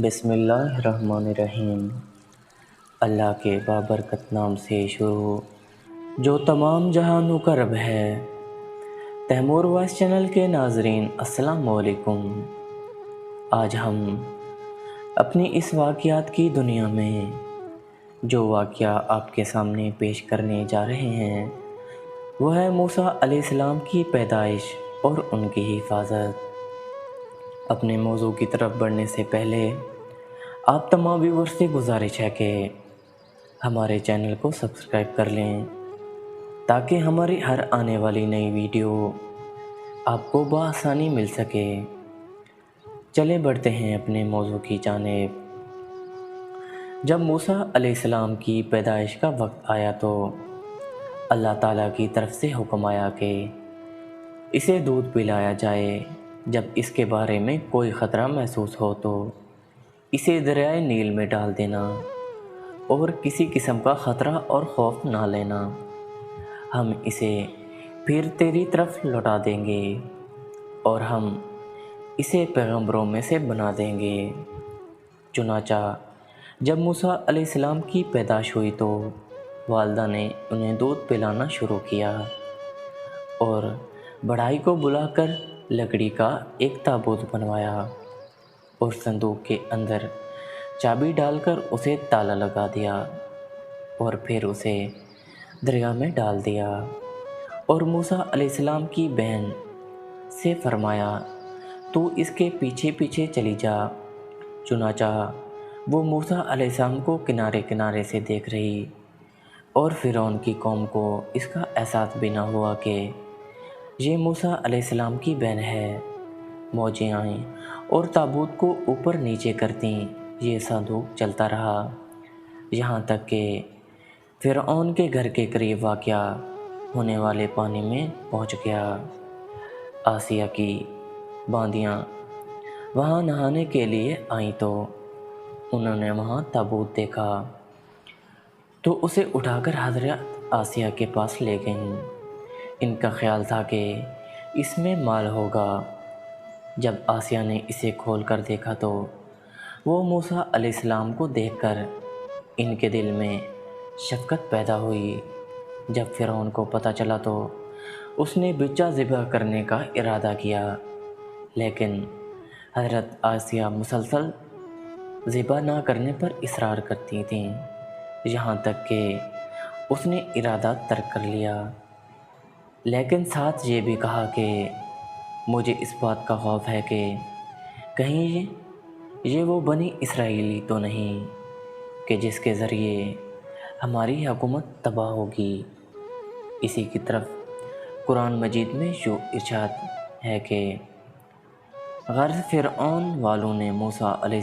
بسم اللہ الرحمن الرحیم۔ اللہ کے بابرکت نام سے شروع جو تمام جہانوں کا رب ہے۔ تیمور وائس چینل کے ناظرین السلام علیکم۔ آج ہم اپنی اس واقعات کی دنیا میں جو واقعہ آپ کے سامنے پیش کرنے جا رہے ہیں وہ ہے موسیٰ علیہ السلام کی پیدائش اور ان کی حفاظت۔ اپنے موضوع کی طرف بڑھنے سے پہلے آپ تمام ویورز سے گزارش ہے کہ ہمارے چینل کو سبسکرائب کر لیں تاکہ ہماری ہر آنے والی نئی ویڈیو آپ کو بآسانی مل سکے۔ چلے بڑھتے ہیں اپنے موضوع کی جانب۔ جب موسیٰ علیہ السلام کی پیدائش کا وقت آیا تو اللہ تعالیٰ کی طرف سے حکم آیا کہ اسے دودھ پلایا جائے۔ جب اس کے بارے میں کوئی خطرہ محسوس ہو تو اسے دریائے نیل میں ڈال دینا اور کسی قسم کا خطرہ اور خوف نہ لینا، ہم اسے پھر تیری طرف لوٹا دیں گے اور ہم اسے پیغمبروں میں سے بنا دیں گے۔ چنانچہ جب موسیٰ علیہ السلام کی پیدائش ہوئی تو والدہ نے انہیں دودھ پلانا شروع کیا اور بڑھائی کو بلا کر لکڑی کا ایک تابوت بنوایا اور صندوق کے اندر چابی ڈال کر اسے تالا لگا دیا اور پھر اسے دریا میں ڈال دیا اور موسیٰ علیہ السلام کی بہن سے فرمایا تو اس کے پیچھے پیچھے چلی جا۔ چنانچہ وہ موسیٰ علیہ السلام کو کنارے کنارے سے دیکھ رہی اور فرعون کی قوم کو اس کا احساس بھی نہ ہوا کہ یہ موسیٰ علیہ السلام کی بہن ہے۔ موجیں آئیں اور تابوت کو اوپر نیچے کرتیں۔ یہ صندوق چلتا رہا یہاں تک کہ فرعون کے گھر کے قریب واقع ہونے والے پانی میں پہنچ گیا۔ آسیہ کی باندیاں وہاں نہانے کے لیے آئیں تو انہوں نے وہاں تابوت دیکھا تو اسے اٹھا کر حضرت آسیہ کے پاس لے گئیں۔ ان کا خیال تھا کہ اس میں مال ہوگا۔ جب آسیہ نے اسے کھول کر دیکھا تو وہ موسیٰ علیہ السلام کو دیکھ کر ان کے دل میں شفقت پیدا ہوئی۔ جب فرعون کو پتہ چلا تو اس نے بچہ ذبح کرنے کا ارادہ کیا، لیکن حضرت آسیہ مسلسل ذبح نہ کرنے پر اصرار کرتی تھیں، یہاں تک کہ اس نے ارادہ ترک کر لیا، لیکن ساتھ یہ بھی کہا کہ مجھے اس بات کا خوف ہے کہ کہیں یہ وہ بنی اسرائیلی تو نہیں کہ جس کے ذریعے ہماری حکومت تباہ ہوگی۔ اسی کی طرف قرآن مجید میں جو ارشاد ہے کہ غرض فرعون والوں نے موسیٰ علیہ